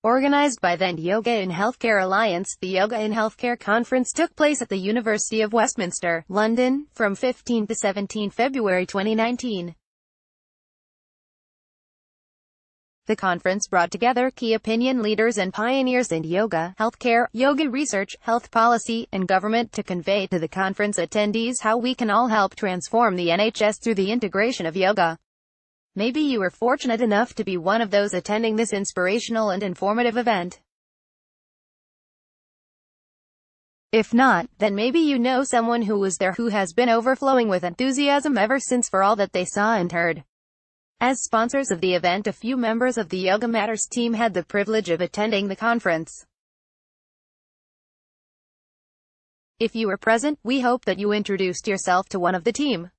Organized by the Yoga in Healthcare Alliance, the Yoga in Healthcare Conference took place at the University of Westminster, London, from 15 to 17 February 2019. The conference brought together key opinion leaders and pioneers in yoga, healthcare, yoga research, health policy, and government to convey to the conference attendees how we can all help transform the NHS through the integration of yoga. Maybe you were fortunate enough to be one of those attending this inspirational and informative event. If not, then maybe you know someone who was there who has been overflowing with enthusiasm ever since for all that they saw and heard. As sponsors of the event, a few members of the Yogamatters team had the privilege of attending the conference. If you were present, we hope that you introduced yourself to one of the team.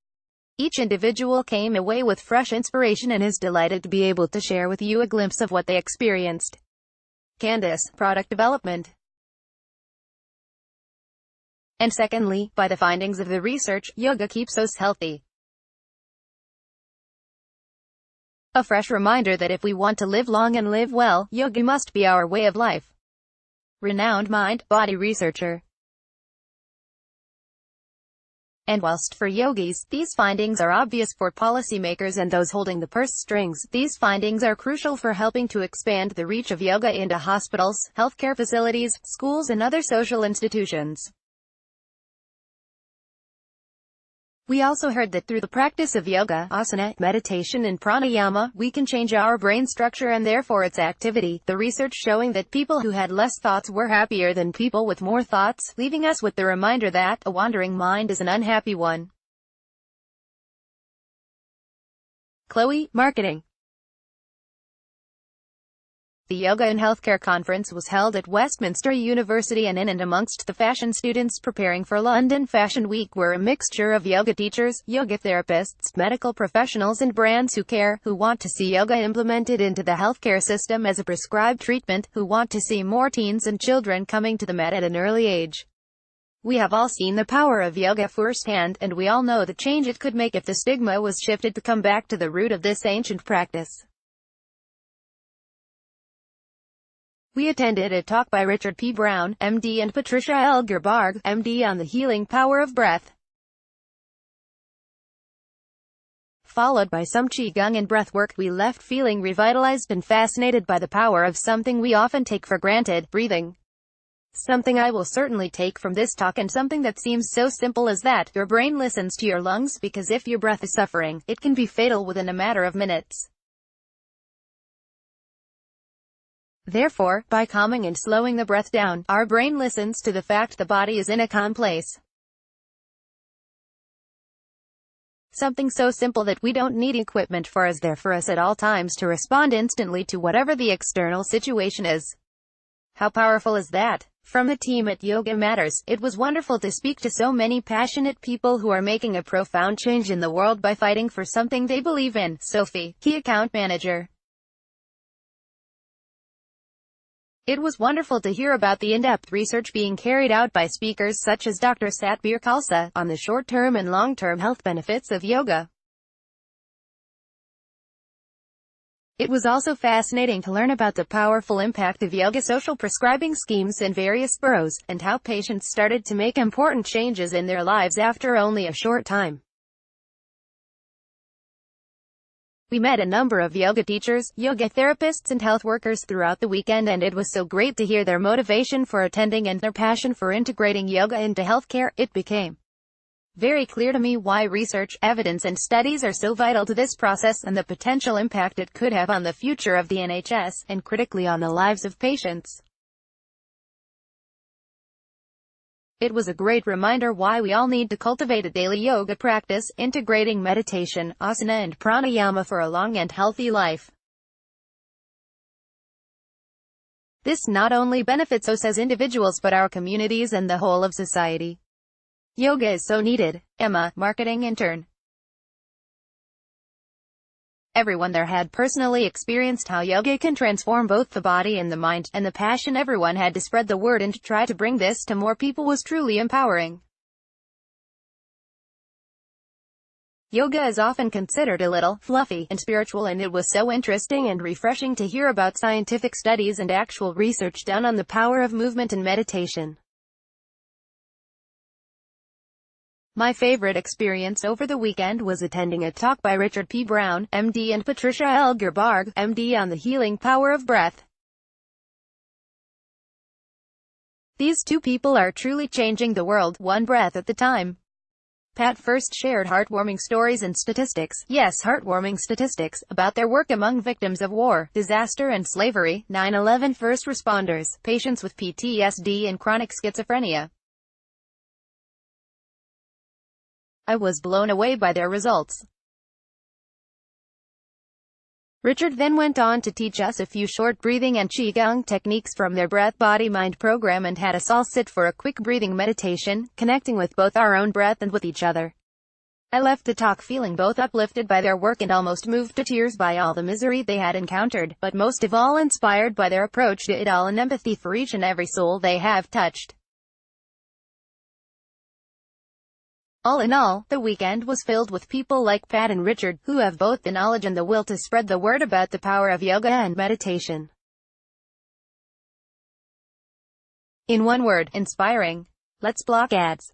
Each individual came away with fresh inspiration and is delighted to be able to share with you a glimpse of what they experienced. Candice, product development. And secondly, by the findings of the research, yoga keeps us healthy. A fresh reminder that if we want to live long and live well, yoga must be our way of life. Renowned mind-body researcher. And whilst for yogis, these findings are obvious for policymakers and those holding the purse strings, these findings are crucial for helping to expand the reach of yoga into hospitals, healthcare facilities, schools and other social institutions. We also heard that through the practice of yoga, asana, meditation and pranayama, we can change our brain structure and therefore its activity, the research showing that people who had less thoughts were happier than people with more thoughts, leaving us with the reminder that a wandering mind is an unhappy one. Chloe, marketing. The Yoga in Healthcare Conference was held at Westminster University and in and amongst the fashion students preparing for London Fashion Week were a mixture of yoga teachers, yoga therapists, medical professionals and brands who care, who want to see yoga implemented into the healthcare system as a prescribed treatment, who want to see more teens and children coming to the mat at an early age. We have all seen the power of yoga firsthand, and we all know the change it could make if the stigma was shifted to come back to the root of this ancient practice. We attended a talk by Richard P. Brown, MD, and Patricia L. Gerbarg, MD, on the healing power of breath, followed by some Qigong and breathwork. We left feeling revitalized and fascinated by the power of something we often take for granted, breathing. Something I will certainly take from this talk, and something that seems so simple as that. Your brain listens to your lungs, because if your breath is suffering, it can be fatal within a matter of minutes. Therefore, by calming and slowing the breath down, our brain listens to the fact the body is in a calm place. Something so simple that we don't need equipment for is there for us at all times to respond instantly to whatever the external situation is. How powerful is that? From the team at Yogamatters, it was wonderful to speak to so many passionate people who are making a profound change in the world by fighting for something they believe in. Sophie, Key Account Manager. It was wonderful to hear about the in-depth research being carried out by speakers such as Dr. Satbir Khalsa, on the short-term and long-term health benefits of yoga. It was also fascinating to learn about the powerful impact of yoga social prescribing schemes in various boroughs, and how patients started to make important changes in their lives after only a short time. We met a number of yoga teachers, yoga therapists and health workers throughout the weekend, and it was so great to hear their motivation for attending and their passion for integrating yoga into healthcare. It became very clear to me why research, evidence and studies are so vital to this process, and the potential impact it could have on the future of the NHS, and critically on the lives of patients. It was a great reminder why we all need to cultivate a daily yoga practice, integrating meditation, asana and pranayama for a long and healthy life. This not only benefits us as individuals but our communities and the whole of society. Yoga is so needed. Emma, marketing intern. Everyone there had personally experienced how yoga can transform both the body and the mind, and the passion everyone had to spread the word and to try to bring this to more people was truly empowering. Yoga is often considered a little fluffy and spiritual, and it was so interesting and refreshing to hear about scientific studies and actual research done on the power of movement and meditation. My favorite experience over the weekend was attending a talk by Richard P. Brown, MD, and Patricia L. Gerbarg, MD, on the healing power of breath. These two people are truly changing the world, one breath at a time. Pat first shared heartwarming stories and statistics, yes, heartwarming statistics, about their work among victims of war, disaster and slavery, 9/11 first responders, patients with PTSD and chronic schizophrenia. I was blown away by their results. Richard then went on to teach us a few short breathing and qigong techniques from their Breath Body Mind program and had us all sit for a quick breathing meditation, connecting with both our own breath and with each other. I left the talk feeling both uplifted by their work and almost moved to tears by all the misery they had encountered, but most of all inspired by their approach to it all and empathy for each and every soul they have touched. All in all, the weekend was filled with people like Pat and Richard, who have both the knowledge and the will to spread the word about the power of yoga and meditation. In one word, inspiring. Let's block ads.